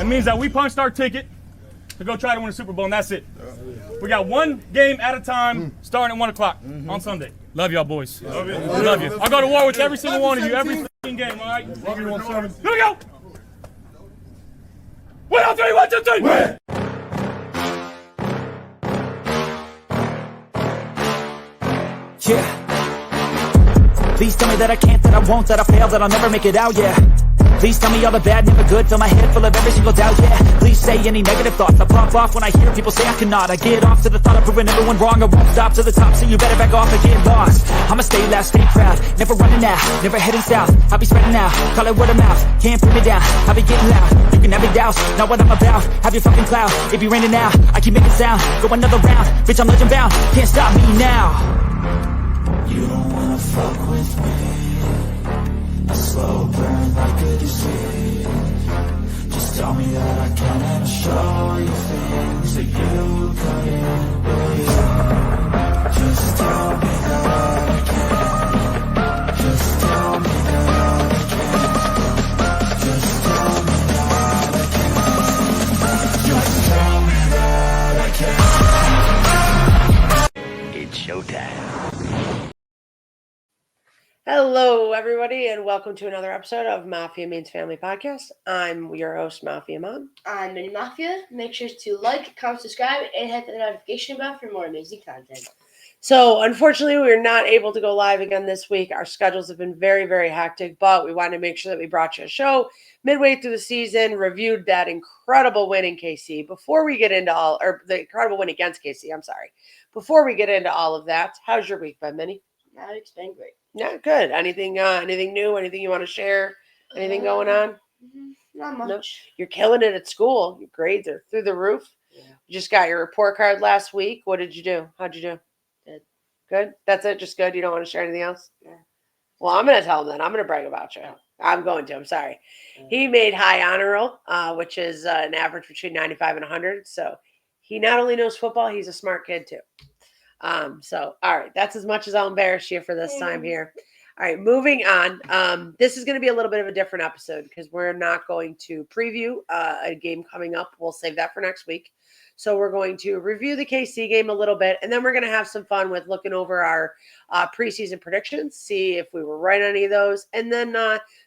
It means that we punched our ticket to go try to win a Super Bowl, and that's it. We got one game at a time, starting at 1 o'clock on Sunday. Love y'all, boys. Love you. Love you. I'll go to war with every single one of you, every game, all right? Love you, 1-7. Here we go. 1, 2, 3, 1, 2, 3. Win. Yeah. Please tell me that I can't, that I won't, that I fail, that I'll never make it out, yeah. Please tell me all the bad, never good, fill my head full of every single doubt, yeah. Please say any negative thoughts, I pop off when I hear people say I cannot. I get off to the thought of proving everyone wrong, I won't stop to the top, so you better back off and get lost. I'ma stay loud, stay proud, never running out, never heading south. I'll be spreading out, call it word of mouth, can't put me down, I'll be getting loud. You can have it douse, not what I'm about, have your fucking cloud. It be raining now, I keep making sound, go another round, bitch I'm legend bound, can't stop me now. You don't wanna fuck with me, a slow burn like a disease. Just tell me that I can and I'll show you things that you couldn't believe. Just tell me that I can. Just tell me that I can. Just tell me that I can. Just tell me that I can. It's showtime. Hello, everybody, and welcome to another episode of Mafia Means Family Podcast. I'm your host, Mafia Mom. I'm Mini Mafia. Make sure to like, comment, subscribe, and hit the notification bell for more amazing content. So, unfortunately, we're not able to go live again this week. Our schedules have been very, very hectic, but we wanted to make sure that we brought you a show midway through the season, reviewed that incredible win in KC. Before we get into the incredible win against KC, Before we get into all of that, how's your week been, Minnie? Now it's been great. Yeah, good. Anything new? Anything you want to share? Anything going on? Not much. No? You're killing it at school. Your grades are through the roof. Yeah. You just got your report card last week. What did you do? How'd you do? Good. Good? That's it? Just good? You don't want to share anything else? Yeah. Well, I'm going to tell him then. I'm going to brag about you. I'm going to. I'm sorry. He made high honor roll, which is an average between 95 and 100. So he not only knows football, he's a smart kid too. So, all right, that's as much as I'll embarrass you for this time here. All right, moving on. This is going to be a little bit of a different episode because we're not going to preview a game coming up. We'll save that for next week. So we're going to review the KC game a little bit, and then we're going to have some fun with looking over our preseason predictions, see if we were right on any of those, and then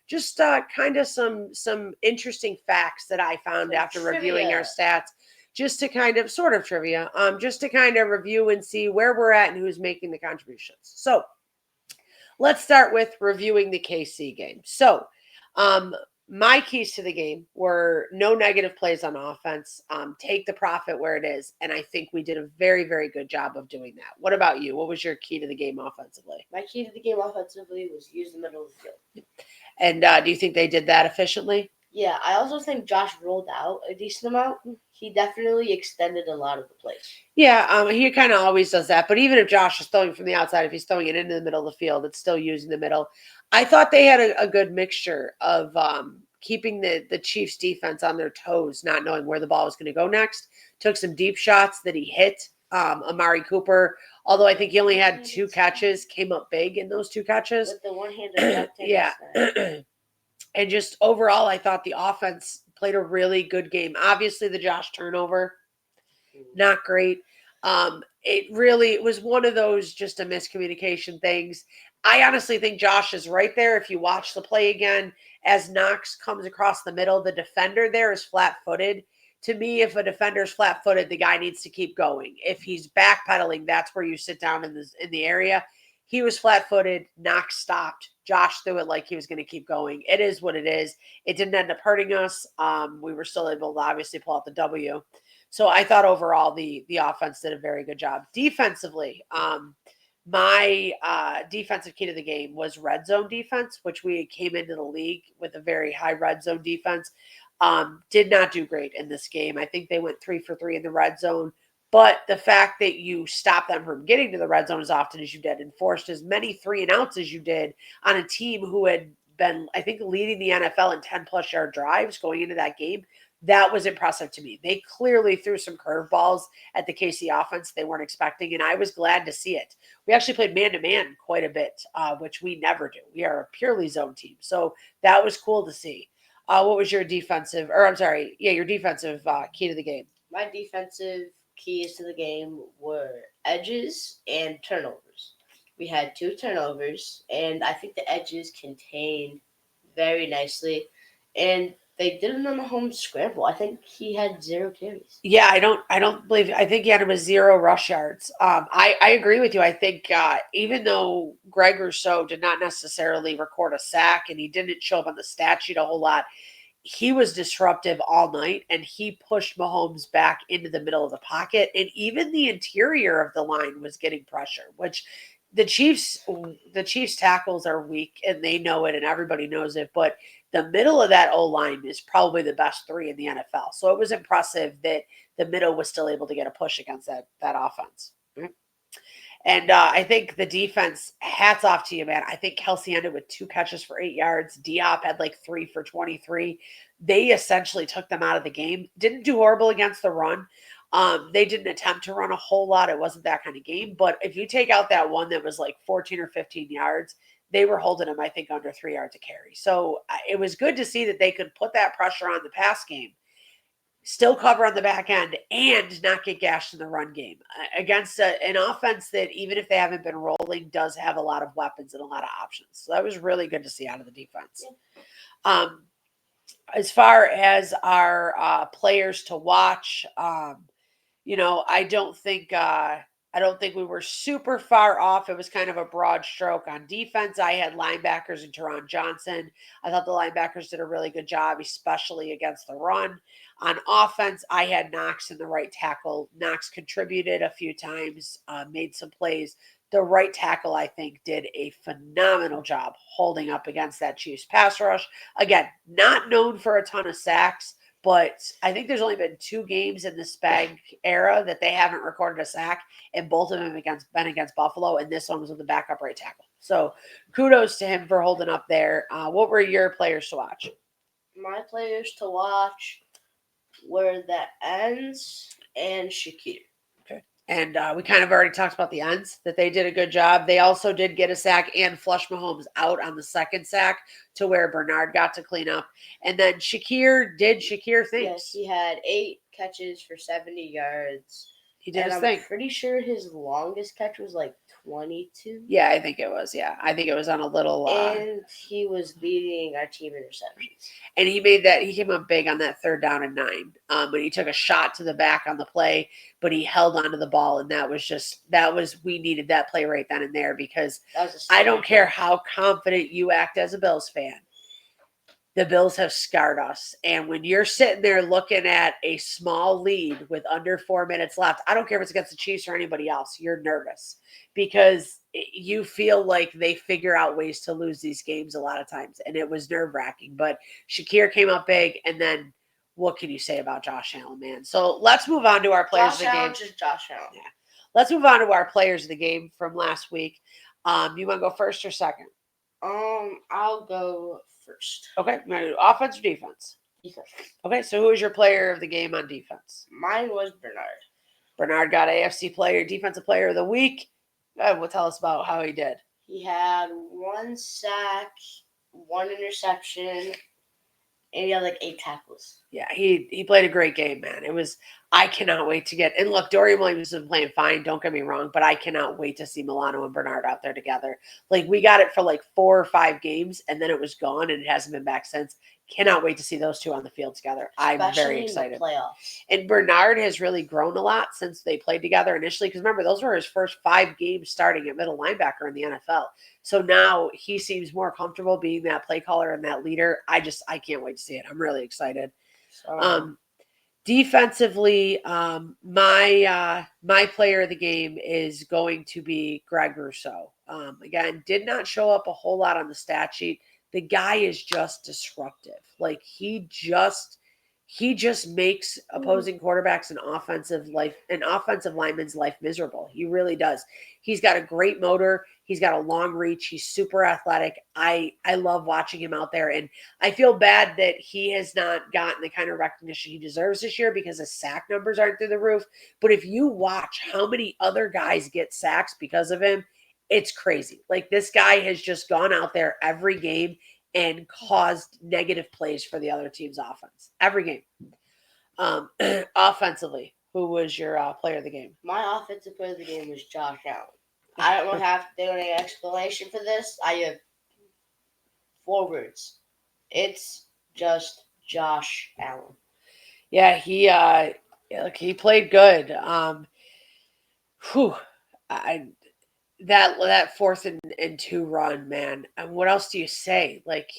just kind of some interesting facts that I found after reviewing our stats. Just to kind of sort of trivia, just to kind of review and see where we're at and who's making the contributions. So let's start with reviewing the KC game. So my keys to the game were no negative plays on offense, take the profit where it is. And I think we did a very, very good job of doing that. What about you? What was your key to the game offensively? My key to the game offensively was use the middle of the field. And do you think they did that efficiently? Yeah, I also think Josh rolled out a decent amount. He definitely extended a lot of the plays. Yeah, he kind of always does that. But even if Josh is throwing from the outside, if he's throwing it into the middle of the field, it's still using the middle. I thought they had a good mixture of keeping the Chiefs defense on their toes, not knowing where the ball was going to go next. Took some deep shots that he hit. Amari Cooper, although I think he only had 2 catches, came up big in those 2 catches. With the one-handed yeah. And just overall, I thought the offense played a really good game. Obviously, the Josh turnover, not great. It was one of those just a miscommunication things. I honestly think Josh is right there. If you watch the play again, as Knox comes across the middle, the defender there is flat-footed. To me, if a defender is flat-footed, the guy needs to keep going. If he's backpedaling, that's where you sit down in the area. He was flat-footed. Knox stopped. Josh threw it like he was going to keep going. It is what it is. It didn't end up hurting us. We were still able to obviously pull out the W. So I thought overall the offense did a very good job. Defensively, my defensive key to the game was red zone defense, which we came into the league with a very high red zone defense. Did not do great in this game. I think they went 3 for 3 in the red zone. But the fact that you stopped them from getting to the red zone as often as you did and forced as many 3-and-outs as you did on a team who had been, I think, leading the NFL in 10-plus yard drives going into that game, that was impressive to me. They clearly threw some curveballs at the KC offense they weren't expecting, and I was glad to see it. We actually played man-to-man quite a bit, which we never do. We are a purely zone team, so that was cool to see. What was your defensive, your defensive key to the game? My defensive keys to the game were edges and turnovers. We had 2 turnovers, and I think the edges contained very nicely, and they did it on a home scramble. I think he had 0 carries. Yeah, I think he had him with 0 rush yards. I agree with you. I think even though Greg Rousseau did not necessarily record a sack and he didn't show up on the stat sheet a whole lot, he was disruptive all night, and he pushed Mahomes back into the middle of the pocket, and even the interior of the line was getting pressure, which the Chiefs tackles are weak, and they know it, and everybody knows it, but the middle of that O-line is probably the best 3 in the NFL. So it was impressive that the middle was still able to get a push against that offense. And I think the defense, hats off to you, man. I think Kelsey ended with 2 catches for 8 yards. Diop had like 3 for 23. They essentially took them out of the game. Didn't do horrible against the run. They didn't attempt to run a whole lot. It wasn't that kind of game. But if you take out that one that was like 14 or 15 yards, they were holding him, I think, under 3 yards a carry. So it was good to see that they could put that pressure on the pass game, still cover on the back end, and not get gashed in the run game against an offense that, even if they haven't been rolling, does have a lot of weapons and a lot of options. So that was really good to see out of the defense. As far as our players to watch, I don't think we were super far off. It was kind of a broad stroke on defense. I had linebackers and Teron Johnson. I thought the linebackers did a really good job, especially against the run. On offense, I had Knox in the right tackle. Knox contributed a few times, made some plays. The right tackle, I think, did a phenomenal job holding up against that Chiefs pass rush. Again, not known for a ton of sacks, but I think there's only been 2 games in the Spag era that they haven't recorded a sack, and both of them been against Buffalo, and this one was with the backup right tackle. So kudos to him for holding up there. What were your players to watch? My players to watch were the ends and Shakir. And we kind of already talked about the ends, that they did a good job. They also did get a sack and flush Mahomes out on the second sack to where Bernard got to clean up. And then Shakir did Shakir things. Yes, he had 8 catches for 70 yards. He did his I'm thing. Pretty sure his longest catch was like 22. Yeah, I think it was. Yeah, I think it was on a little. And he was leading our team interceptions. And he came up big on that 3rd down and 9. But he took a shot to the back on the play, but he held onto the ball, and we needed that play right then and there, because I don't care how confident you act as a Bills fan. The Bills have scarred us. And when you're sitting there looking at a small lead with under 4 minutes left, I don't care if it's against the Chiefs or anybody else, you're nervous because you feel like they figure out ways to lose these games a lot of times. And it was nerve-wracking. But Shakir came up big, and then what can you say about Josh Allen, man? So let's move on to our players of the game. Josh Allen. Yeah. Let's move on to our players of the game from last week. You want to go first or second? I'll go first. Okay. You want to do offense or defense? Defense. Okay. So who is your player of the game on defense? Mine was Bernard. Bernard got defensive player of the week. Well, tell us about how he did. He had 1 sack, 1 interception, and he had like 8 tackles. Yeah, he played a great game, man. I cannot wait to and look, Dorian Williams has been playing fine, don't get me wrong, but I cannot wait to see Milano and Bernard out there together. Like, we got it for like 4 or 5 games, and then it was gone, and it hasn't been back since. Cannot wait to see those 2 on the field together. I'm very excited. In the playoffs. And Bernard has really grown a lot since they played together initially, because remember, those were his first 5 games starting at middle linebacker in the NFL. So now he seems more comfortable being that play caller and that leader. I can't wait to see it. I'm really excited. Defensively, my player of the game is going to be Greg Rousseau. Again, did not show up a whole lot on the stat sheet. The guy is just disruptive. Like, he just makes opposing quarterbacks and offensive lineman's life miserable. He really does. He's got a great motor. He's got a long reach. He's super athletic. I love watching him out there, and I feel bad that he has not gotten the kind of recognition he deserves this year because his sack numbers aren't through the roof. But if you watch how many other guys get sacks because of him, it's crazy. Like, this guy has just gone out there every game and caused negative plays for the other team's offense. Every game. Offensively, who was your player of the game? My offensive player of the game was Josh Allen. I don't have to do any explanation for this. I have 4 words. It's just Josh Allen. Yeah, he played good. That 4th and 2 run, man. And what else do you say? Like,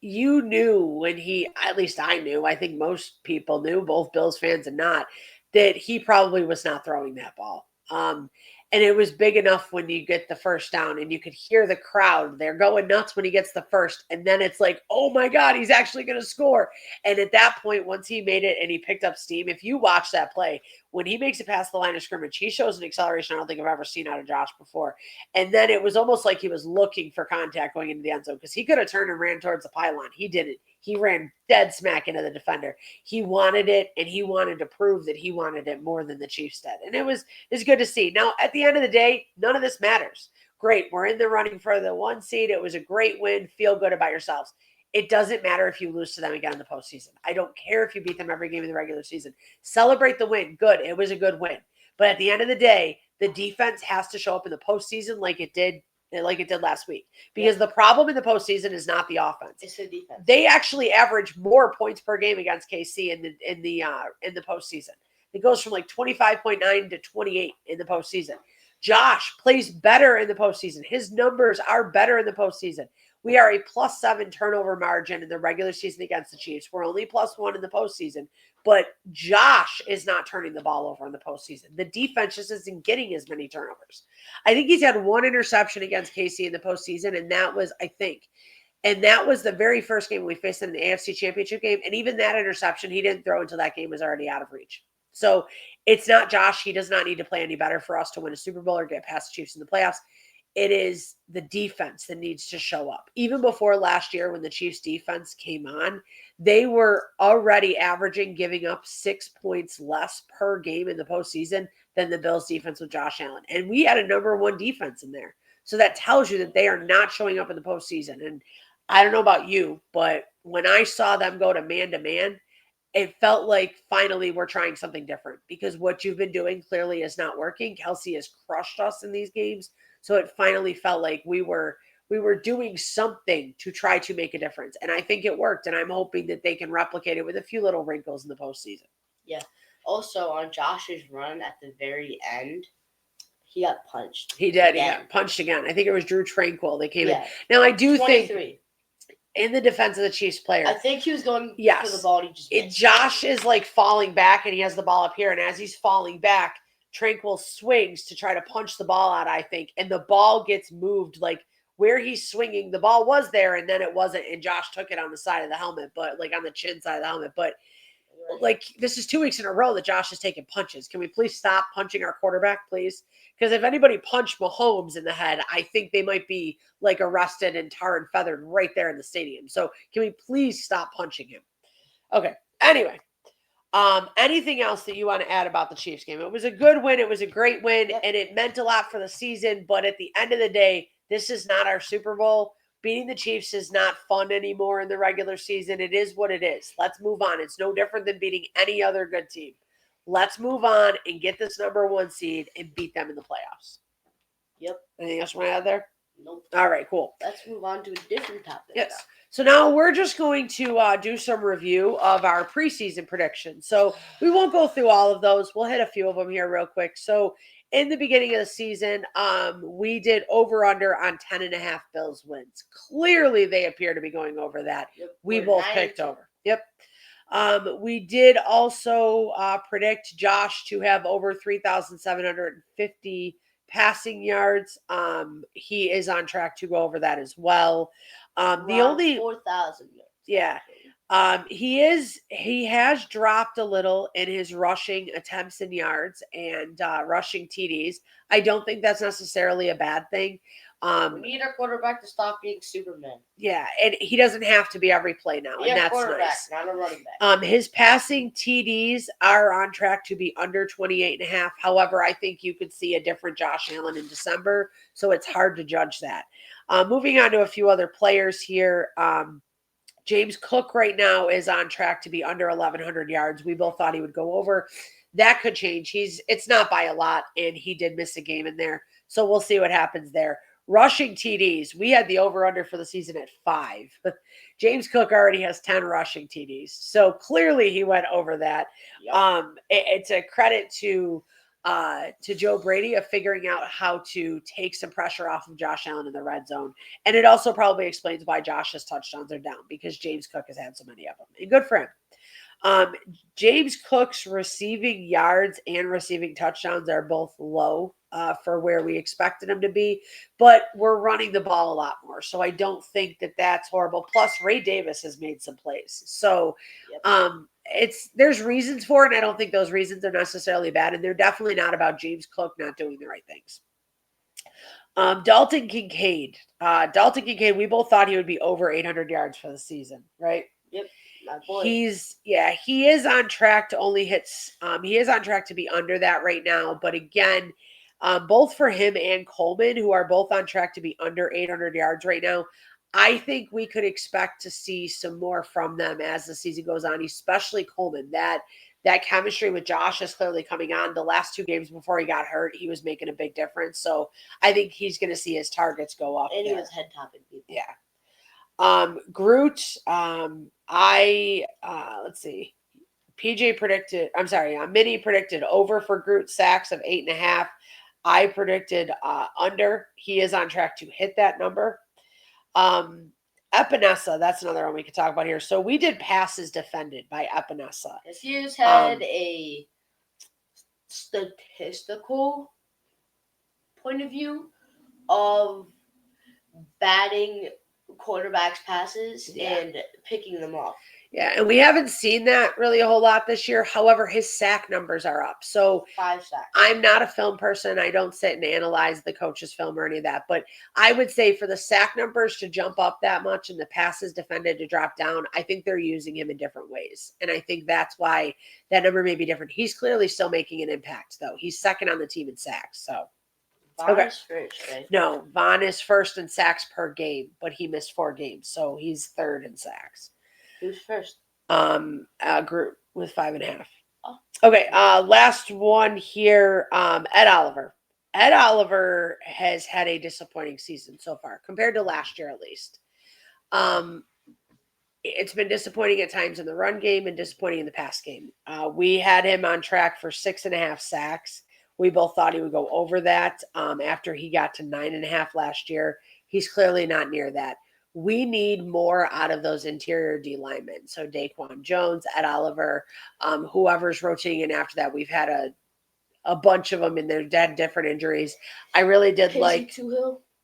you knew when at least I knew, I think most people knew, both Bills fans and not, that he probably was not throwing that ball. And it was big enough when you get the first down and you could hear the crowd. They're going nuts when he gets the first. And then it's like, oh my God, he's actually going to score. And at that point, once he made it and he picked up steam, if you watch that play, when he makes it past the line of scrimmage, he shows an acceleration I don't think I've ever seen out of Josh before. And then it was almost like he was looking for contact going into the end zone because he could have turned and ran towards the pylon. He didn't. He ran dead smack into the defender. He wanted it, and he wanted to prove that he wanted it more than the Chiefs did. And it was good to see. Now, at the end of the day, none of this matters. Great. We're in the running for the 1 seed. It was a great win. Feel good about yourselves. It doesn't matter if you lose to them again in the postseason. I don't care if you beat them every game in the regular season. Celebrate the win. Good. It was a good win. But at the end of the day, the defense has to show up in the postseason like it did last week. Because the problem in the postseason is not the offense. It's the defense. They actually average more points per game against KC in the postseason. It goes from like 25.9 to 28 in the postseason. Josh plays better in the postseason. His numbers are better in the postseason. We are a +7 turnover margin in the regular season against the Chiefs. We're only +1 in the postseason. But Josh is not turning the ball over in the postseason. The defense just isn't getting as many turnovers. I think he's had 1 interception against KC in the postseason, and that was the very first game we faced in the AFC Championship game. And even that interception, he didn't throw until that game was already out of reach. So it's not Josh. He does not need to play any better for us to win a Super Bowl or get past the Chiefs in the playoffs. It is the defense that needs to show up. Even before last year when the Chiefs defense came on, they were already giving up 6 points less per game in the postseason than the Bills defense with Josh Allen. And we had a number 1 defense in there. So that tells you that they are not showing up in the postseason. And I don't know about you, but when I saw them go to man, it felt like finally we're trying something different because what you've been doing clearly is not working. Kelsey has crushed us in these games. So it finally felt like we were doing something to try to make a difference. And I think it worked. And I'm hoping that they can replicate it with a few little wrinkles in the postseason. Yeah. Also, on Josh's run at the very end, he got punched. He did. He got punched again. I think it was Drew Tranquil. They came in. Now, I do 23. think in the defense of the Chiefs player, I think he was going for the ball. He just missed. Josh is like falling back and he has the ball up here. And as he's falling back, Tranquil swings to try to punch the ball out, I think. And the ball gets moved like where he's swinging. The ball was there and then it wasn't. And Josh took it on the side of the helmet, but like on the chin side of the helmet. But like this is 2 weeks in a row that Josh is taking punches. Can we please stop punching our quarterback, please? Because if anybody punched Mahomes in the head, I think they might be like arrested and tarred and feathered right there in the stadium. So can we please stop punching him? Okay. Anyway. Anything else that you want to add about the Chiefs game? It was a good win. It was a great win, and it meant a lot for the season. But at the end of the day, this is not our Super Bowl. Beating the Chiefs is not fun anymore in the regular season. It is what it is. Let's move on. It's no different than beating any other good team. Let's move on and get this number 1 seed and beat them in the playoffs. Yep. Anything else you want to add there? Nope. All right, cool. Let's move on to a different topic. Yes. So now we're just going to do some review of our preseason predictions. So we won't go through all of those. We'll hit a few of them here real quick. So in the beginning of the season, we did over-under on 10.5 Bills wins. Clearly, they appear to be going over that. Yep. We both picked over. Yep. We did also predict Josh to have over 3,750 passing yards. He is on track to go over that as well. The only 4,000 yards. Yeah. He has dropped a little in his rushing attempts and yards and rushing TDs. I don't think that's necessarily a bad thing. We need our quarterback to stop being Superman. Yeah, and he doesn't have to be every play now, and that's nice. Not a running back. His passing TDs are on track to be under 28.5. However, I think you could see a different Josh Allen in December, so it's hard to judge that. Moving on to a few other players here. James Cook right now is on track to be under 1,100 yards. We both thought he would go over. That could change. It's not by a lot, and he did miss a game in there. So we'll see what happens there. Rushing TDs. We had the over-under for the season at 5. James Cook already has 10 rushing TDs. So clearly he went over that. Yep. It's a credit to Joe Brady of figuring out how to take some pressure off of Josh Allen in the red zone. And it also probably explains why Josh's touchdowns are down, because James Cook has had so many of them. And good for him. James Cook's receiving yards and receiving touchdowns are both low for where we expected him to be, but we're running the ball a lot more. So I don't think that that's horrible. Plus Ray Davis has made some plays. So there's reasons for it. And I don't think those reasons are necessarily bad. And they're definitely not about James Cook not doing the right things. Dalton Kincaid, we both thought he would be over 800 yards for the season, right? Yep. My boy. He is on track to only hit. He is on track to be under that right now. But again, both for him and Coleman, who are both on track to be under 800 yards right now, I think we could expect to see some more from them as the season goes on, especially Coleman. That chemistry with Josh is clearly coming on. The last 2 games before he got hurt, he was making a big difference. So I think he's going to see his targets go up. And he was head topping people. Yeah. Groot, let's see. Minnie predicted over for Groot sacks of 8.5. I predicted under. He is on track to hit that number. Epinesa, that's another one we could talk about here. So we did passes defended by Epinesa. He's had a statistical point of view of batting quarterbacks' passes and picking them off. Yeah, and we haven't seen that really a whole lot this year. However, his sack numbers are up. So 5 sacks. I'm not a film person. I don't sit and analyze the coach's film or any of that. But I would say for the sack numbers to jump up that much and the passes defended to drop down, I think they're using him in different ways. And I think that's why that number may be different. He's clearly still making an impact, though. He's second on the team in sacks. So Vaughn is first, right? No, Vaughn is first in sacks per game, but he missed 4 games. So he's third in sacks. Who's first? Group with 5.5. Oh. Okay, last one here. Ed Oliver. Ed Oliver has had a disappointing season so far, compared to last year at least. It's been disappointing at times in the run game and disappointing in the pass game. We had him on track for 6.5 sacks. We both thought he would go over that after he got to 9.5 last year. He's clearly not near that. We need more out of those interior D linemen. So Daquan Jones, Ed Oliver, whoever's rotating in after that. We've had a bunch of them in there, had different injuries. I really did like.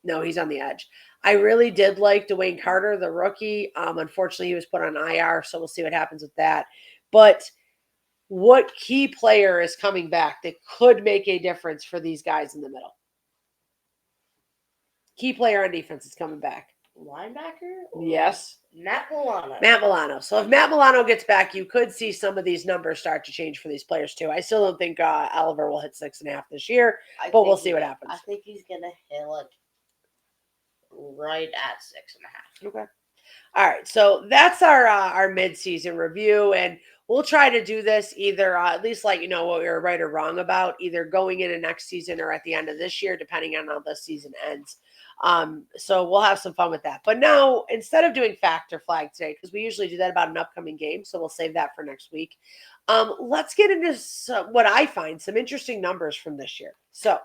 No, he's on the edge. I really did like Dwayne Carter, the rookie. Unfortunately, he was put on IR, so we'll see what happens with that. But what key player is coming back that could make a difference for these guys in the middle? Key player on defense is coming back. Linebacker? Yes. Matt Milano. Matt Milano. So if Matt Milano gets back, you could see some of these numbers start to change for these players too. I still don't think Oliver will hit 6.5 this year, but we'll see what happens. I think he's going to hit right at 6.5. Okay. All right. So that's our mid-season review, and we'll try to do this either at least let you know what we were right or wrong about, either going into next season or at the end of this year, depending on how the season ends. So we'll have some fun with that. But now, instead of doing fact or flag today, because we usually do that about an upcoming game, so we'll save that for next week. Let's get into what I find some interesting numbers from this year. So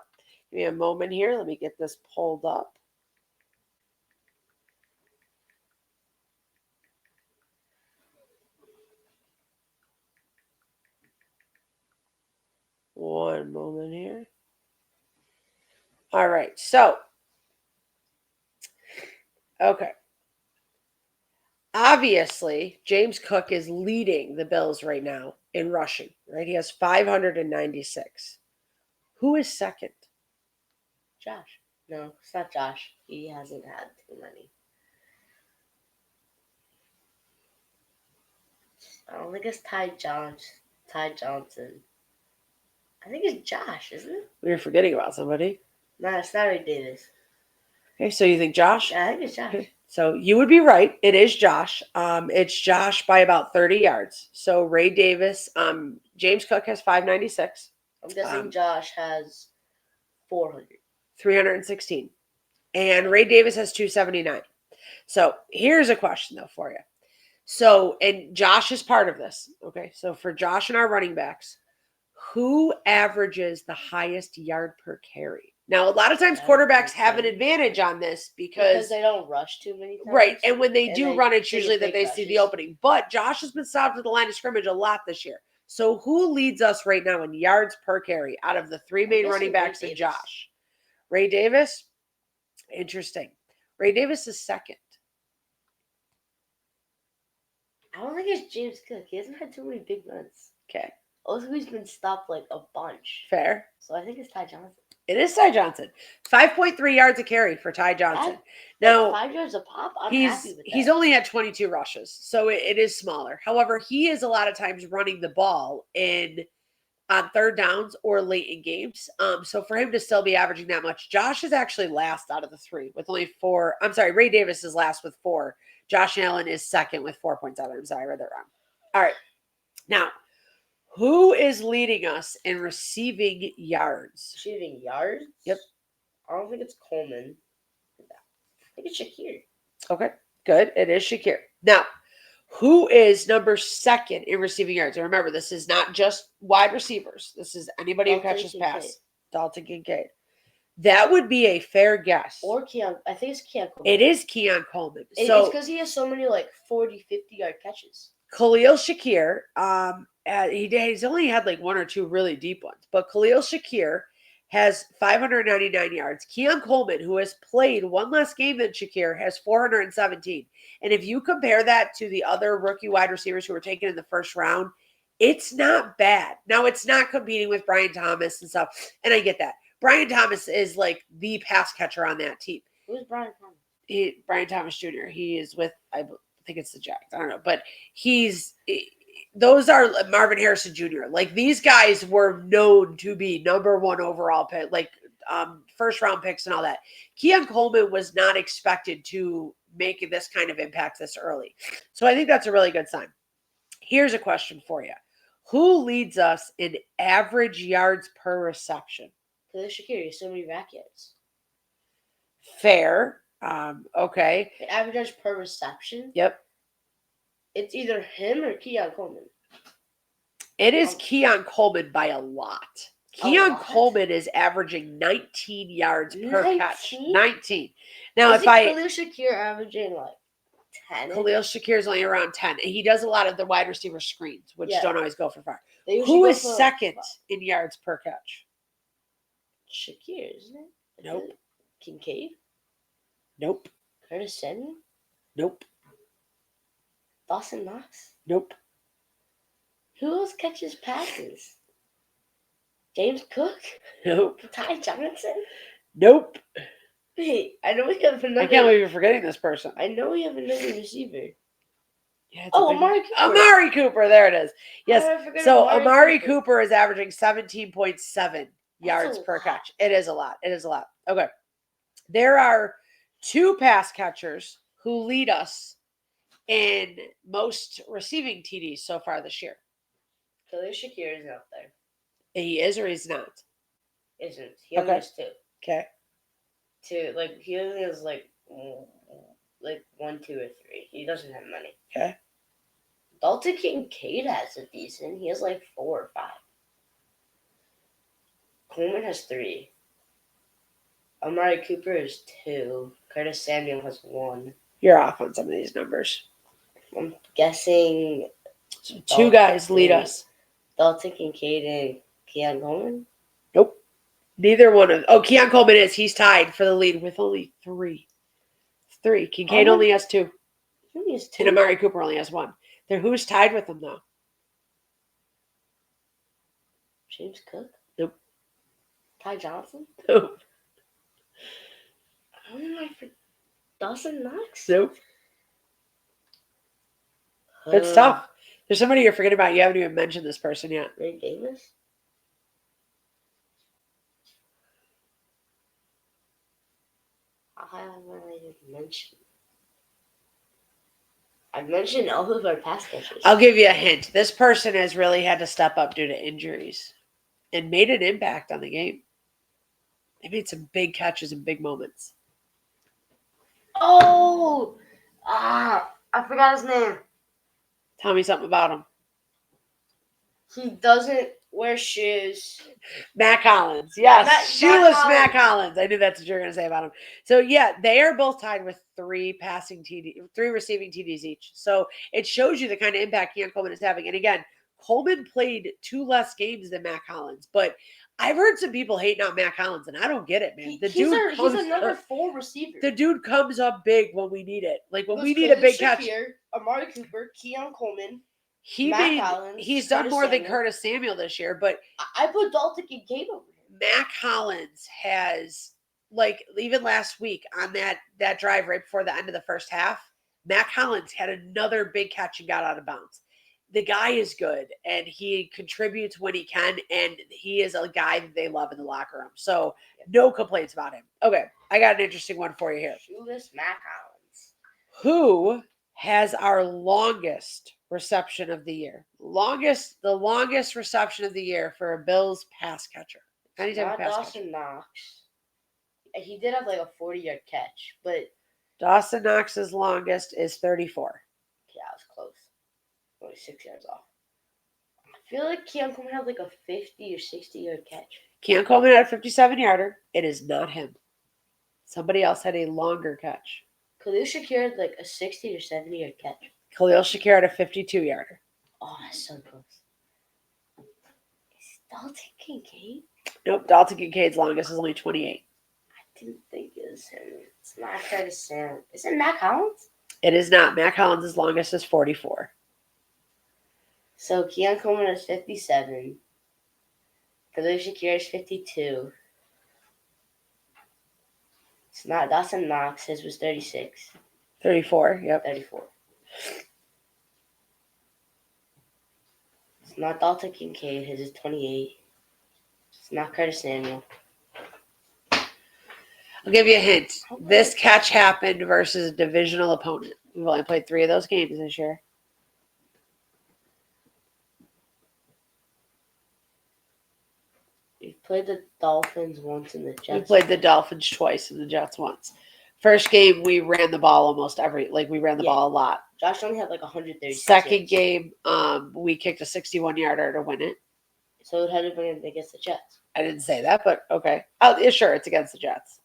give me a moment here. Let me get this pulled up. One moment here. All right. So, okay. Obviously, James Cook is leading the Bills right now in rushing, right? He has 596. Who is second? Josh. No, it's not Josh. He hasn't had too many. I don't think it's Ty Johnson. I think it's Josh, isn't it? We're forgetting about somebody. No, it's not Ray Davis. Okay, so you think Josh? Yeah, I think it's Josh. So you would be right. It is Josh. It's Josh by about 30 yards. So Ray Davis, James Cook has 596, I'm guessing Josh has 400. 316. And Ray Davis has 279. So here's a question though for you. So, and Josh is part of this. Okay. So for Josh and our running backs, who averages the highest yard per carry? Now, a lot of times quarterbacks have an advantage on this because they don't rush too many times. right. And when they do run, it's they usually get that they big see the rushes. opening. But Josh has been stopped at the line of scrimmage a lot this year. So who leads us right now in yards per carry out of the three main running backs and Josh? Ray Davis? Interesting. Ray Davis is second. I don't think it's James Cook. He hasn't had too many big runs. Okay. Also, he's been stopped like a bunch. Fair. So I think it's Ty Johnson. It is Ty Johnson. 5.3 yards a carry for Ty Johnson. Now, 5 yards a pop, I'm happy with that. He's only had 22 rushes, so it is smaller. However, he is a lot of times running the ball on third downs or late in games. So for him to still be averaging that much, Josh is actually last out of the three with only 4. I'm sorry, Ray Davis is last with 4. Josh Allen is second with 4.7. I'm sorry, I read that wrong. All right. Now, who is leading us in receiving yards? Receiving yards? Yep. I don't think it's Coleman. I think it's Shakir. Okay, good. It is Shakir. Now, who is number 2 in receiving yards? And remember, this is not just wide receivers. This is anybody who catches pass. Dalton Kincaid. That would be a fair guess. Or Keon. I think it's Keon Coleman. It is Keon Coleman. It's So because he has so many like 40, 50-yard catches. Khalil Shakir, he's only had like 1 or 2 really deep ones, but Khalil Shakir has 599 yards. Keon Coleman, who has played one less game than Shakir, has 417. And if you compare that to the other rookie wide receivers who were taken in the first round, it's not bad. Now, it's not competing with Brian Thomas and stuff, and I get that. Brian Thomas is like the pass catcher on that team. Who's Brian Thomas? Brian Thomas Jr. He is with, I think it's the Jags. I don't know, but those are Marvin Harrison Jr. Like these guys were known to be number 1 overall pick, like first round picks and all that. Keon Coleman was not expected to make this kind of impact this early. So I think that's a really good sign. Here's a question for you. Who leads us in average yards per reception? Khalil Shakir, so many rack yards. Fair. Okay. The average yards per reception? Yep. It's either him or Keon Coleman. It is Keon Coleman by a lot. Keon Coleman is averaging 19 yards per catch. 19. Now, Khalil Shakir averaging like 10? Khalil Shakir is only around 10. And he does a lot of the wide receiver screens, which don't always go for far. Who is second in yards per catch? Shakir, isn't it? Nope. Kincaid? Nope. Curtis Samuel? Nope. Dawson Knox? Nope. Who else catches passes? James Cook? Nope. Ty Johnson? Nope. Wait, I know we have another. I can't believe you're forgetting this person. I know we have another receiver. Yeah, Amari Cooper. Amari Cooper. There it is. Yes. So Amari Cooper Cooper is averaging 17.7 yards per catch. It is a lot. It is a lot. Okay. There are 2 pass catchers who lead us in most receiving TDs so far this year. Khalil Shakir is out there. He is or he's not? Isn't. He only has 2. Okay. 2. Like, he only has like 1, 2, or 3. He doesn't have many. Okay. Dalton Kincaid has a decent. He has like 4 or 5. Coleman has 3. Amari Cooper is 2. Curtis Samuel has 1. You're off on some of these numbers. I'm guessing So 2 guys lead us. Dalton Kincaid and Keon Coleman? Nope. Neither one of. Oh, Keon Coleman is. He's tied for the lead with only 3. 3. Kincaid only has 2. He only has 2. And Amari Cooper only has 1. Who's tied with them though? James Cook? Nope. Ty Johnson? Nope. Who am I for? Dawson Knox? Nope. It's tough. There's somebody you're forgetting about. You haven't even mentioned this person yet. Ray Davis? I've mentioned all of our pass catchers. I'll give you a hint. This person has really had to step up due to injuries and made an impact on the game. They made some big catches and big moments. Oh! I forgot his name. Tell me something about him. He doesn't wear shoes. Mac Hollins. Yes. Shoeless Mac Mac Hollins. I knew that's what you were going to say about him. So, yeah, they are both tied with three receiving TDs each. So it shows you the kind of impact Keon Coleman is having. And again, Coleman played 2 less games than Mac Hollins. But I've heard some people hating on Mac Hollins, and I don't get it, man. He's a number 4 receiver. The dude comes up big when we need it. Like when we need a big catch. Amari Cooper, Keon Coleman. He's done more than Curtis Samuel this year, but I put Dalton Kincaid over him. Mac Hollins has, like, even last week on that drive right before the end of the first half, Mac Hollins had another big catch and got out of bounds. The guy is good, and he contributes when he can, and he is a guy that they love in the locker room. So no complaints about him. Okay, I got an interesting one for you here. Shoeless Mac Hollins. Who has our longest reception of the year? The longest reception of the year for a Bills pass catcher. Any type of pass catcher. Dawson Knox. He did have like a 40-yard catch, but Dawson Knox's longest is 34. Yeah, I was close. Only 6 yards off. I feel like Keon Coleman had like a 50 or 60-yard catch. Keon Coleman had a 57-yarder. It is not him. Somebody else had a longer catch. Khalil Shakir had like a 60 or 70-yard catch. Khalil Shakir had a 52-yarder. Oh, that's so close. Is Dalton Kincaid? Nope, Dalton Kincaid's longest is only 28. I didn't think it was him. It's not Curtis Sam. Is it Mac Hollins? It is not. Mac Hollins' longest is 44. So Keon Coleman is 57. Khalil Shakir is 52. It's not Dawson Knox. His was 36. 34, yep. 34. It's not Dalton Kincaid. His is 28. It's not Curtis Samuel. I'll give you a hint. This catch happened versus a divisional opponent. We've only played 3 of those games this year. We played the Dolphins once and the Jets. We played the Dolphins twice and the Jets once. First game, we ran the ball we ran the ball a lot. Josh only had like 130. Second game, we kicked a 61-yarder to win it. So it had to been against the Jets. I didn't say that, but okay. Oh, yeah, sure, it's against the Jets.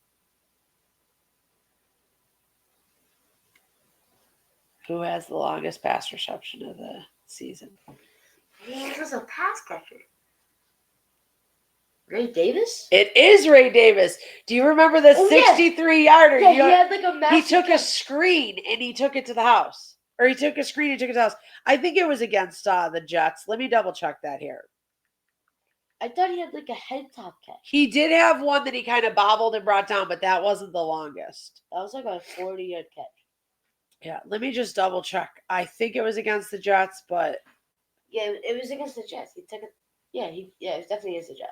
Who has the longest pass reception of the season? He was a pass catcher. Ray Davis? It is Ray Davis. Do you remember the 63-yarder? Yeah, he had like a massive He took a screen and he took it to the house. Or he took a screen and took it to the house. I think it was against the Jets. Let me double check that here. I thought he had like a head top catch. He did have one that he kind of bobbled and brought down, but that wasn't the longest. That was like a 40-yard catch. Yeah, let me just double check. I think it was against the Jets, but yeah, it was against the Jets. He took it. Yeah, it was definitely against the Jets.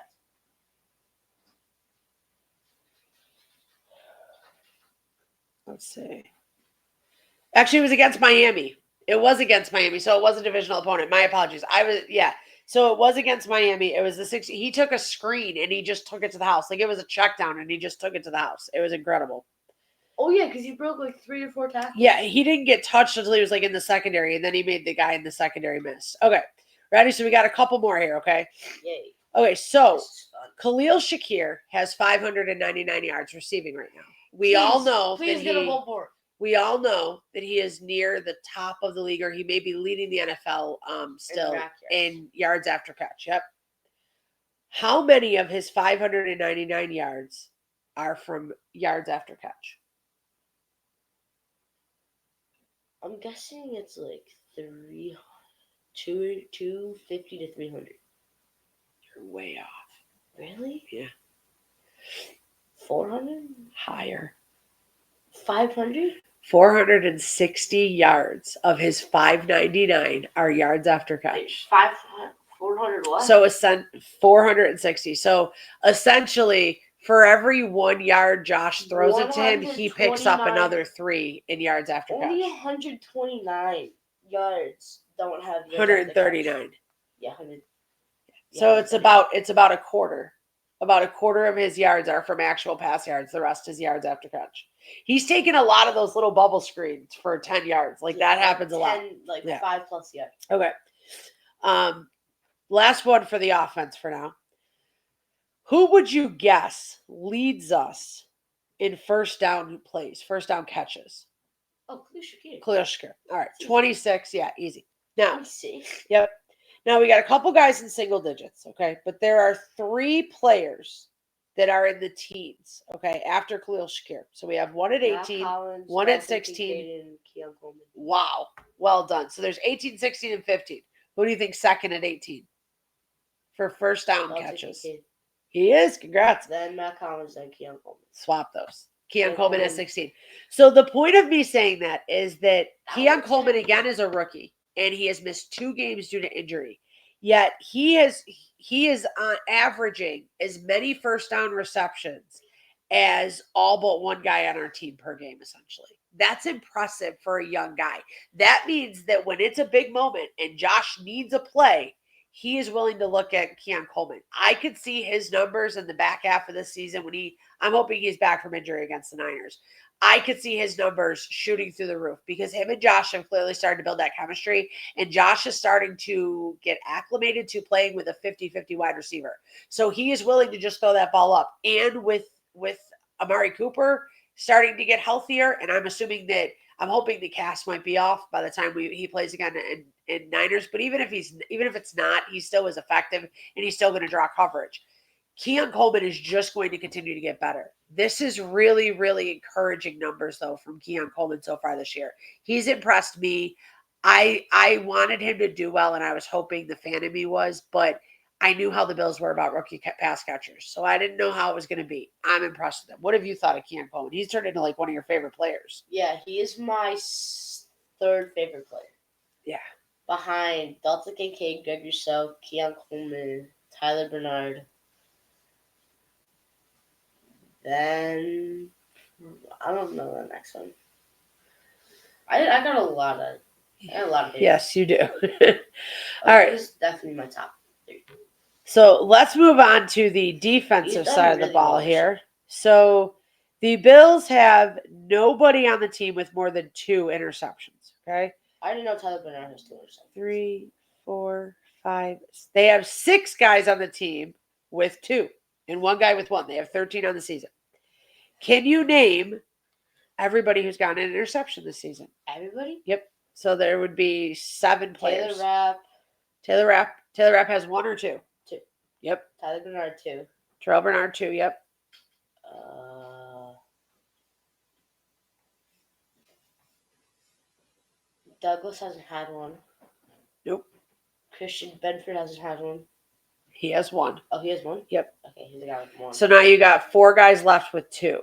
let's see. Actually, it was against Miami. It was against Miami, so it was a divisional opponent. My apologies. So it was against Miami. It was the 60. He took a screen and he just took it to the house. Like it was a check down and he just took it to the house. It was incredible. Oh, yeah, because he broke like 3 or 4 tackles. Yeah, he didn't get touched until he was like in the secondary, and then he made the guy in the secondary miss. Okay, ready? So we got a couple more here, okay? Yay. Okay, so Khalil Shakir has 599 yards receiving right now. We all know that he is near the top of the league, or he may be leading the NFL still in yards after catch. Yep. How many of his 599 yards are from yards after catch? I'm guessing it's like 250 to 300. You're way off. Really? Yeah. 400? Higher. 500? 460 yards of his 599 are yards after catch. 400 what? So 460. So essentially For every 1 yard Josh throws it to him, he picks up 129 another 3 in yards after Only catch. 129 yards don't have yards after catch. 139. Yeah, 100. So it's about a quarter. About a quarter of his yards are from actual pass yards. The rest is yards after catch. He's taken a lot of those little bubble screens for 10 yards. Like that happens a lot. 5+ yards. Okay. Last one for the offense for now. Who would you guess leads us in first down plays, first down catches? Oh, Shakir. Khalil Shakir. All right. 26. Yeah, easy. Now, 26. yep. Now we got a couple guys in single digits, okay? But there are 3 players that are in the teens, okay, after Khalil Shakir. So we have one at 18, Collins, one at 16. Wow. Well done. So there's 18, 16, and 15. Who do you think second at 18 for first down catches? He is. Congrats. Then Matt Collins, then Keon Coleman. Swap those. Keon Coleman at 16. So the point of me saying that is that Keon Coleman, again, is a rookie, and he has missed 2 games due to injury. Yet he is averaging as many first down receptions as all but one guy on our team per game, essentially. That's impressive for a young guy. That means that when it's a big moment and Josh needs a play, he is willing to look at Keon Coleman. I could see his numbers in the back half of this season when I'm hoping he's back from injury against the Niners. I could see his numbers shooting through the roof because him and Josh have clearly started to build that chemistry, and Josh is starting to get acclimated to playing with a 50-50 wide receiver. So he is willing to just throw that ball up. And with Amari Cooper starting to get healthier, and I'm hoping the cast might be off by the time he plays again in Niners. But even if it's not, he still is effective, and he's still going to draw coverage. Keon Coleman is just going to continue to get better. This is really, really encouraging numbers, though, from Keon Coleman so far this year. He's impressed me. I wanted him to do well, and I was hoping the fan in me was, but I knew how the Bills were about rookie pass catchers, so I didn't know how it was going to be. I'm impressed with him. What have you thought of Keon Coleman? He's turned into like one of your favorite players. Yeah, he is my third favorite player. Yeah. Behind Delta Kincaid, Greg Rousseau, Keon Coleman, Tyler Bernard. Then I don't know the next one. I got a lot of favorites. Yes, you do. All right. This is definitely my top 3. So let's move on to the defensive side of the ball here. So the Bills have nobody on the team with more than 2 interceptions. Okay. I didn't know Tyler Bernard has 2 interceptions. 3, 4, 5. They have 6 guys on the team with 2 and 1 guy with 1. They have 13 on the season. Can you name everybody who's gotten an interception this season? Everybody? Yep. So there would be 7 players. Taylor Rapp. Taylor Rapp has 1 or 2? 2. Yep. Tyler Bernard 2. Terrell Bernard 2. Yep. Douglas hasn't had 1. Nope. Christian Bedford hasn't had 1. He has 1. Oh, he has 1? Yep. Okay, he's the guy with 1. So now you got 4 guys left with 2.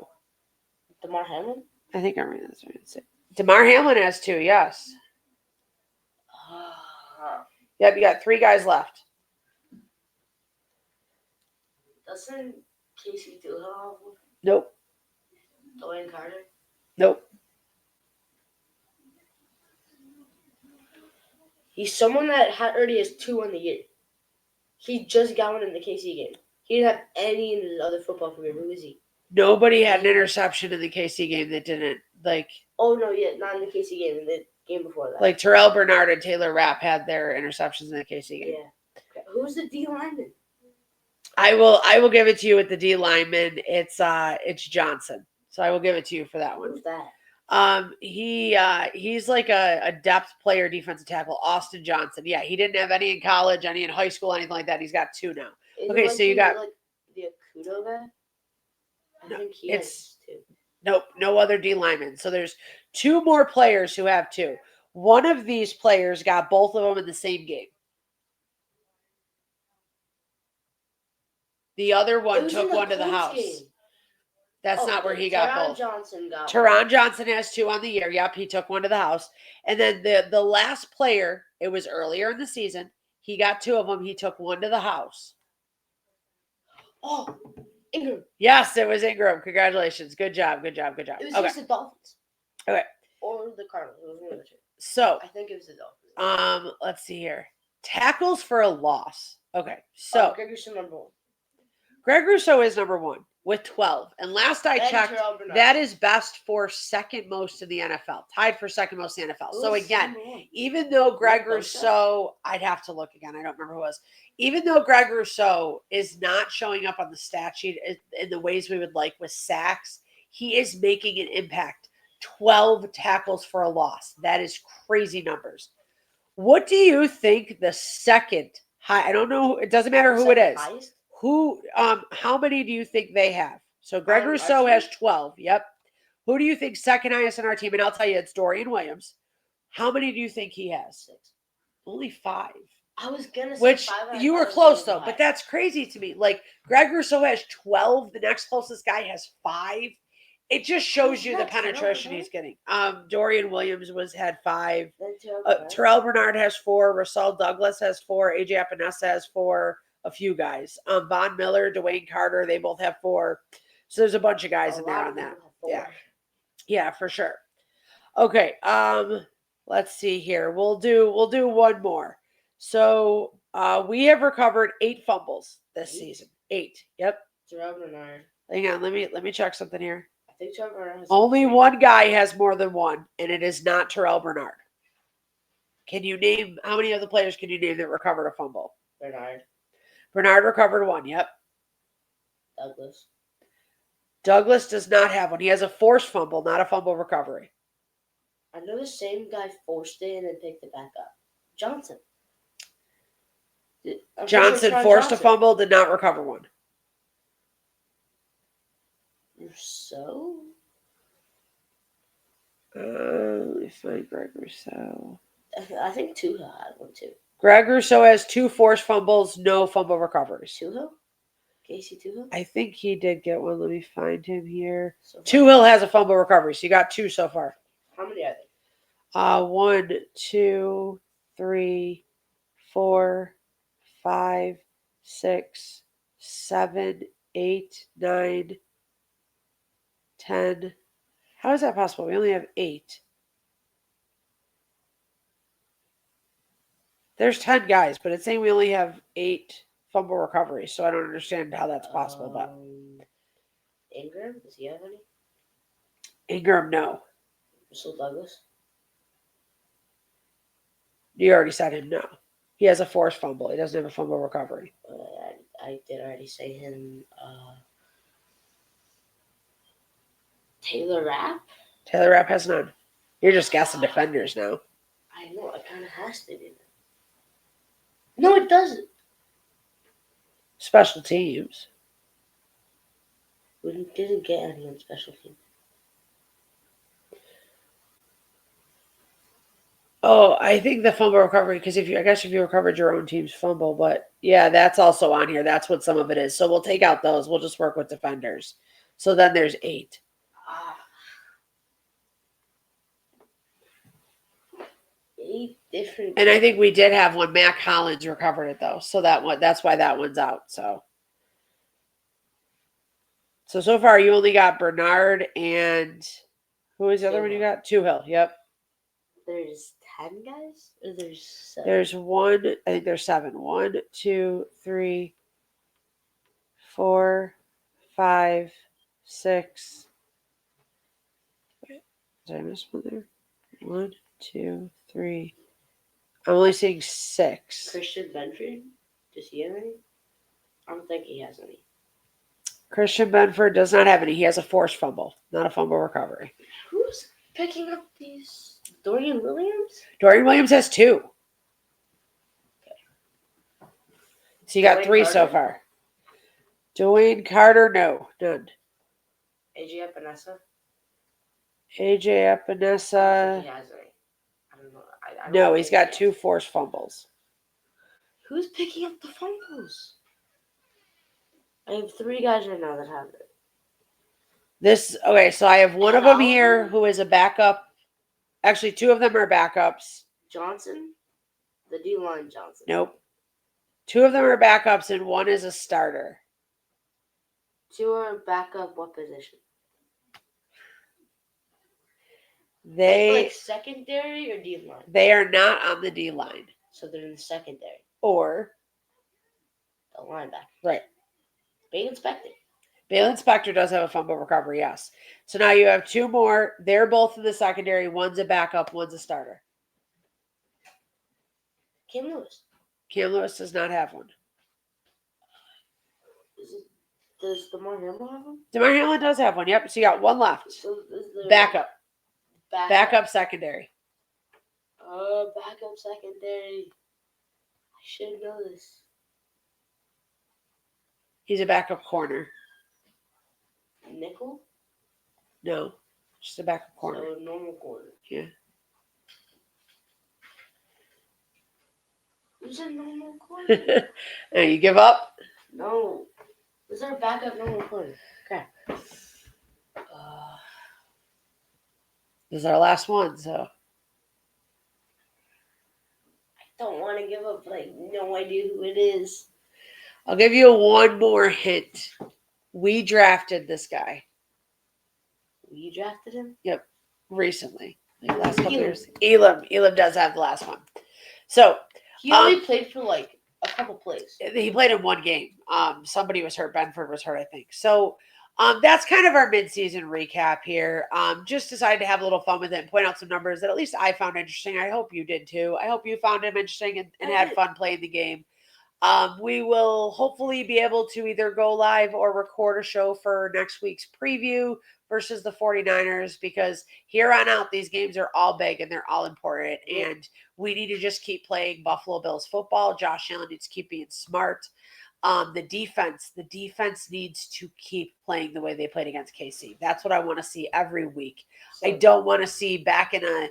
DeMar Hamlin? I think I'm reading this right. DeMar Hamlin has 2, yes. Yep, you got 3 guys left. Doesn't Casey Doolittle have 1? Nope. Dwayne Carter? Nope. He's someone that already has 2 on the year. He just got 1 in the KC game. He didn't have any in his other football career. Who is he? Nobody had an interception in the KC game that didn't, like... Oh, no, yeah, not in the KC game. In the game before that. Like Terrell Bernard and Taylor Rapp had their interceptions in the KC game. Yeah. Okay. Who's the D lineman? I will give it to you with the D lineman. It's Johnson. So I will give it to you for that one. Who's that? He's like a depth player, defensive tackle, Austin Johnson. Yeah, he didn't have any in college, any in high school, anything like that. He's got 2 now. Okay, so you got like the Akudo guy. I think he it's has 2. Nope, no other D linemen. So there's 2 more players who have 2. One of these players got both of them in the same game. The other one took one to the house. Game. That's not where he got both. Teron Johnson has 2 on the year. Yep, he took one to the house. And then the last player, it was earlier in the season. He got 2 of them. He took one to the house. Oh, Ingram. Yes, it was Ingram. Congratulations. Good job. Good job. Good job. It was Okay. just the Dolphins. Okay. Or the Cardinals. It was one of the two. So, I think it was the Dolphins. let's see here. Tackles for a loss. Okay. So, Greg Rousseau number 1. Greg Rousseau is number 1 with 12. And last I And checked, Terrell Bernard. that is best for second most in the NFL. Tied for second most in the NFL. So, Who's again, number 1? even though Greg Bosa? Rousseau, I'd have to look again. I don't remember who it was. Even though Greg Rousseau is not showing up on the stat sheet in the ways we would like with sacks, he is making an impact. 12 tackles for a loss. That is crazy numbers. What do you think the second high? I don't know. It doesn't matter who it is. Highest? Who? How many do you think they have? So Greg Our Rousseau team? has 12. Yep. Who do you think second highest in our team? And I'll tell you, it's Dorian Williams. How many do you think he has? 6. Only 5. I was gonna say Which 5. and I you thought were it was close gonna though, be but higher. that's crazy to me. Like Greg Rousseau has 12. The next closest guy has 5. It just shows you the Not Terrell penetration Bernard? he's getting. Dorian Williams had 5. Then Terrell Bernard. Terrell Bernard has 4. Russell Douglas has 4. AJ Epinesa has 4. A few guys. Von Miller, Dwayne Carter, they both have 4. So there's a bunch of guys A in there lot on of that. people have 4. Yeah. Yeah, for sure. Okay. Let's see here. We'll do one more. So we have recovered 8 fumbles this 8? season. 8. Yep. Terrell Bernard. Hang on. Let me check something here. I think Terrell Bernard has Only 3. one guy has more than 1, and it is not Terrell Bernard. Can you name how many of the players can you name that recovered a fumble? Bernard. Bernard recovered 1. Yep. Douglas. Douglas does not have one. He has a forced fumble, not a fumble recovery. I know the same guy forced it and then picked it back up. Johnson. I'm pretty sure Johnson Sean forced a Johnson. fumble, did not recover 1. So? Let me find Greg Rousseau. I think Tuha had one too. Greg Rousseau has 2 forced fumbles, no fumble recoveries. Tuha? Casey Tuha? I think he did get one. Let me find him here. So far. Tuhill has a fumble recovery, so you got 2 so far. How many are they? 1, 2, 3, 4, 5, 6, 7, 8, 9, 10. How is that possible? We only have 8. There's 10 guys, but it's saying we only have 8 fumble recoveries, so I don't understand how that's possible. But Ingram? Does he have any? Ingram, no. Russell Douglas? You already said him, no. He has a forced fumble. He doesn't have a fumble recovery. I did already say him. Taylor Rapp? Taylor Rapp has none. You're just guessing defenders now. I know, it kind of has to be. No, it doesn't. Special teams. We didn't get any on special teams. Oh, I think the fumble recovery, because I guess if you recovered your own team's fumble, but yeah, that's also on here. That's what some of it is. So we'll take out those. We'll just work with defenders. So then there's 8. 8 different. And I think we did have one. Mac Hollins recovered it though. So that's why that one's out. So far you only got Bernard and who was the other one you got? Tuhill. Yep. There's 10 guys? Or there's 7? There's 1. I think there's 7. 1, 2, 3, 4, 5, 6. Did I miss one there? 1, 2, 3. I'm only seeing 6. Christian Benford? Does he have any? I don't think he has any. Christian Benford does not have any. He has a forced fumble, not a fumble recovery. Who's picking up these? Dorian Williams? Dorian Williams has 2. So you got Dwayne 3 so Carter? far. Dwayne Carter, no, none. AJ Epinesa? AJ I don't Epinesa, think he has any. I don't know. I don't no, think he's he got has. 2 forced fumbles. Who's picking up the fumbles? I have 3 guys right now that have it. Okay, so I have one of them here Oliver? who is a backup. Actually, 2 of them are backups. Johnson? The D-line Johnson. Nope. 2 of them are backups and 1 is a starter. Two are backup what position? They Like secondary or D line? they are not on the D line. So they're in the secondary. Or The linebacker. right. Being inspected. Balin Spector does have a fumble recovery, yes. So now you have two more. They're both in the secondary. One's a backup, one's a starter. Cam Lewis. Cam Lewis does not have one. Does DeMar Hamlin have one? DeMar Hamlin does have one. Yep. So you got one left. So is there Backup. Backup secondary. Backup secondary. I should know this. He's a backup corner. Nickel? No, just a backup corner. So normal corner. Yeah. Who's a normal corner? Now you give up? No. Is there a backup normal corner? Okay. This is our last one, so. I don't want to give up, like, no idea who it is. I'll give you one more hint. We drafted this guy. You drafted him? Yep. Recently. Like last couple Elam. years. Elam does have the last one. So He only played for, like, a couple plays. he played in one game. Somebody was hurt. Benford was hurt, I think. So that's kind of our midseason recap here. Just decided to have a little fun with it and point out some numbers that at least I found interesting. I hope you did too. I hope you found him interesting and had fun playing the game. We will hopefully be able to either go live or record a show for next week's preview versus the 49ers, because here on out, these games are all big and they're all important. And we need to just keep playing Buffalo Bills football. Josh Allen needs to keep being smart. The defense needs to keep playing the way they played against KC. That's what I want to see every week. I don't want to see back in a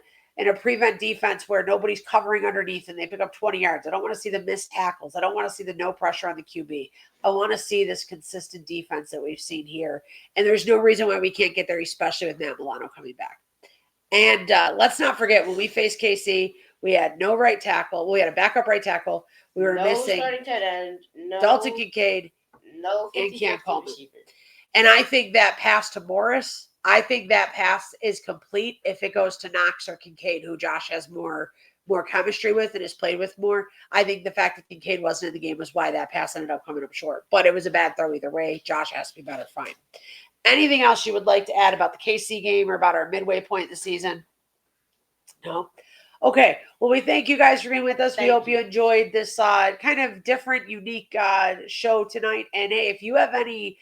prevent defense where nobody's covering underneath and they pick up 20 yards. I don't want to see the missed tackles. I don't want to see the no pressure on the QB. I want to see this consistent defense that we've seen here. And there's no reason why we can't get there, especially with Matt Milano coming back. And let's not forget, when we faced KC, we had no right tackle. We had a backup right tackle. We were missing starting tight end. No Dalton Kincaid and Cam Coleman. And I think that pass to Morris, I think that pass is complete if it goes to Knox or Kincaid, who Josh has more chemistry with and has played with more. I think the fact that Kincaid wasn't in the game was why that pass ended up coming up short. But it was a bad throw either way. Josh has to be better. Fine. Anything else you would like to add about the KC game or about our midway point in the season? No? Okay. Well, we thank you guys for being with us. We hope you enjoyed this kind of different, unique show tonight. And hey, if you have any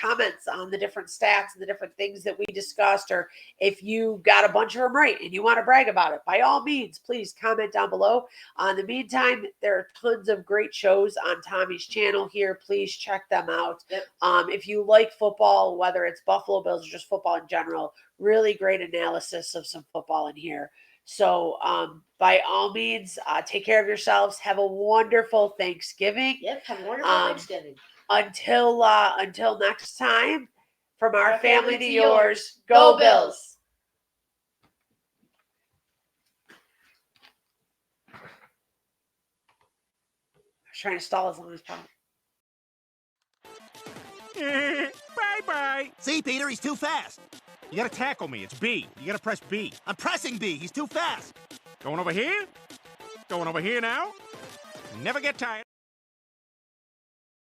comments on the different stats and the different things that we discussed, or if you got a bunch of them right and you want to brag about it, by all means, please comment down below. In the meantime, there are tons of great shows on Tommy's channel here. Please check them out. Yep. If you like football, whether it's Buffalo Bills or just football in general, really great analysis of some football in here. So by all means, take care of yourselves. Have a wonderful Thanksgiving. Yep, have a wonderful Thanksgiving. Until next time, from our family to yours, go Bills. I was trying to stall as long as possible. Bye-bye. See, Peter, he's too fast. You gotta tackle me. It's B. You gotta press B. I'm pressing B. He's too fast. Going over here? Going over here now? Never get tired.